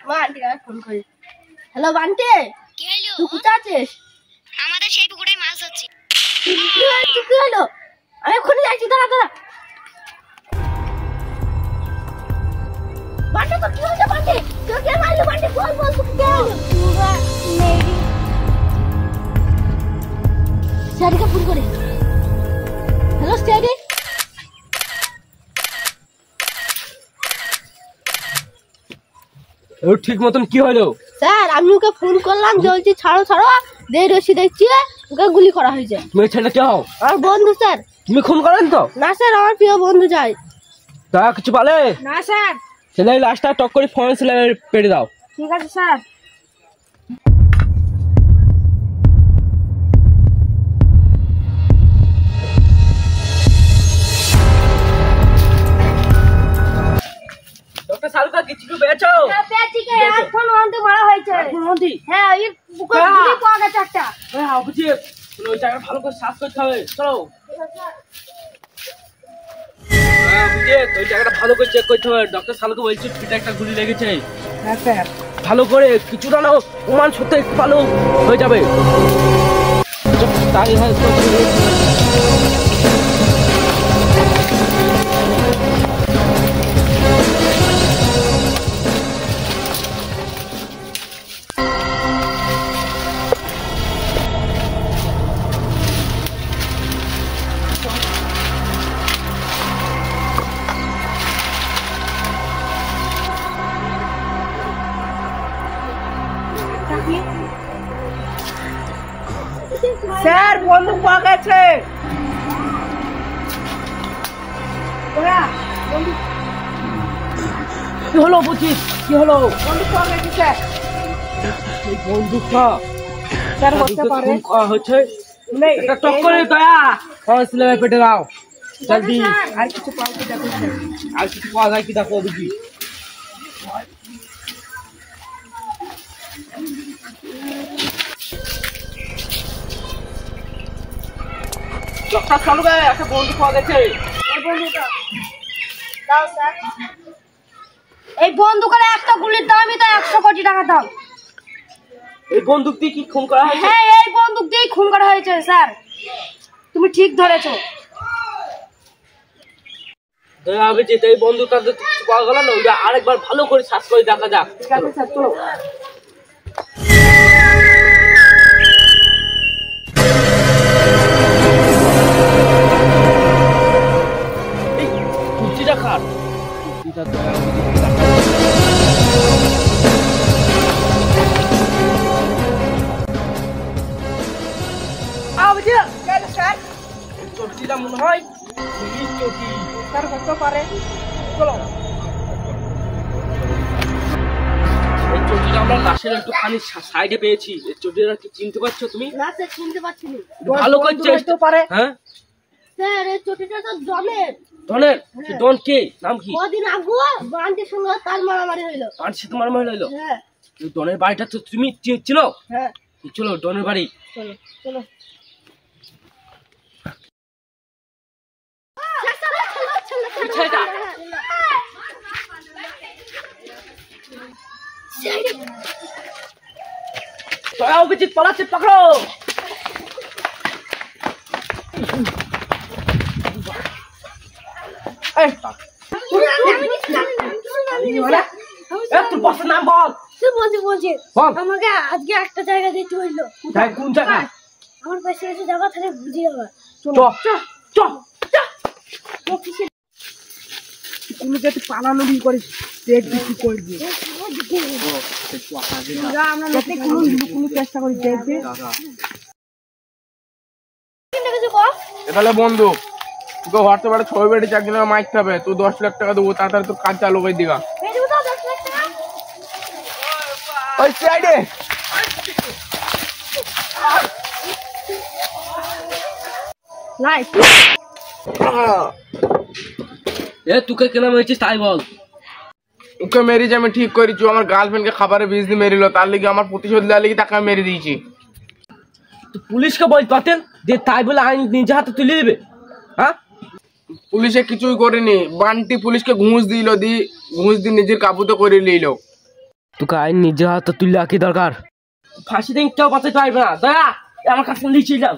Bunty phone করি। Hello Bunty, কি হলো? তুই কোথায় আছিস? আমাদের সেই পুকুরে মাছ ধরছি। কি হলো? আমি এক্ষুনি যাচ্ছি, দাঁড়া দাঁড়া। বান্টি তো কি হয়েছে? বান্টি তুই কে মারলি? বান্টি বল বল, তুই কে হলো? স্যারকে ফোন করি। হ্যালো স্যারি, ঠিক মতন কি হলো? স্যার আমি ওকে ফোন করলাম, বলছি ছাড়ো ছাড়ো, দেই রশি দেখছি ওকে গুলি করা হয়েছে। তুমি ছেলেটা কে হও? আমার বন্ধু স্যার। তুমি খুন করেন তো? না স্যার, আমার প্রিয় বন্ধু চাই। তা কিছু বলে না স্যার। ছেলে লাস্টটা টক করে ফরেন্স ল্যাবে পেড়ে দাও। ঠিক আছে স্যার। ডক্টর সালুকা কিছু পেয়েছো? পেয়েছিকে এখন ওনতে মারা হয়েছে। এখন ওন্টি? হ্যাঁ, এই বুকে গুলি পাওয়া গেছে একটা। হ্যাঁ বুঝি, ওই জায়গা ভালো করে সার্চ করতে হবে। চলো। হ্যাঁ বুঝি, ওই জায়গাটা ভালো করে চেক করতে হবে। ডক্টর সালুকা বলছে পিঠে একটা গুলি লেগেছে। হ্যাঁ স্যার। ভালো করে কিছুটা নাও, প্রমাণ সত্যি একটু ভালো হয়ে যাবে। তাই হয়। স্যার বন্দুক পাওয়া গেছে। কি হলো বুঝি? কি হলো? বন্দুক পাওয়া গেছে স্যার। এই বন্দুকটা স্যার হতে পারে হচ্ছে একটা টক করে দয়া ফরেন্স ল্যাবে পেটে দাও জলদি। আর কিছু পাওয়া কি দেখো স্যার। আর কিছু পাওয়া যায় কি দেখো বুঝি। ডক্টর সালুকা একটা বন্দুক পাওয়া গেছে। এই বন্দুকটা দাও স্যার। এই বন্দুকের একটা গুলির দামই তো 100 কোটি টাকা দাম। এই বন্দুক দিয়ে কি খুন করা হয়েছে? হ্যাঁ, এই বন্দুক দিয়েই খুন করা হয়েছে স্যার। তুমি ঠিক ধরেছো। দয়া হবে যেতে এই বন্দুকটা তো কিছু পাওয়া গেল না, ওটা আরেকবার ভালো করে সার্চ করে দেখা যাক। ঠিক আছে স্যার, চলো। এই কুর্তিটা খার কুর্তিটা দয়া হবে চটিটা মনে হয় চটি। স্যার হতে পারে। চলো। এই চটিটা আমরা লাশের একটুখানি সাইডে পেয়েছি। এই চটিটা কি চিনতে পারছো তুমি? না স্যার, চিনতে পারছি না। ভালো করে চেষ্টা পারে। হ্যাঁ স্যার, এই চটিটা তো ডনের। ডনের? ডন কে? নাম কি? কদিন আগে বান্টির সঙ্গে তার মারামারি হইলো। আর সে তোমার মনে হইলো? হ্যাঁ ডনের বাড়িটা তো তুমি চিনো? হ্যাঁ, চলো ডনের বাড়ি। চলো চলো। ছেলেটা দয়া অভিজিৎ পালাচ্ছে, পাকড়ো। তোর বসের নাম বল। বলছি বল। আমাকে আজকে একটা জায়গা যেতে হইলো। কোন জায়গা? আমার পাশে এসে যাবো, তাহলে বুঝে যাবো। তুমি যদি পালানো বিল করিস পেট বিক্রি করবি। আমরা কোনো চেষ্টা করি দেখবে। তাহলে বন্ধু তোকে হোয়াটসঅ্যাপে ছবি বেড়ে একজনের মাইক খাবে, তুই 10 লাখ টাকা দেবো, তাড়াতাড়ি তোর কাজ চালু করে দিগা। ওই সাইডে তোকে কেন মেরেছিস তাই বল। ওকে মেরেছি আমি ঠিক করেছি, আমার গার্লফ্রেন্ডকে খাবারে বিষ দিয়ে মেরিল, তার লিগে আমার প্রতিশোধ দেওয়ার লিগে তাকে মেরে দিয়েছি। পুলিশকে বল পাতেন যে তাই বলে আইন নিজে হাতে তুলে দেবে। হ্যাঁ পুলিশে কিছুই করেনি, বান্টি পুলিশকে ঘুষ দিল, ঘুষ দিয়ে নিজের কাবুতে করে নিল। তোকে আইন নিজে হাতে তুললে কি দরকার? ফাঁসি দিয়ে কেউ বাঁচাতে পারবে না। দয়া আমার কাছে লিখে যাও।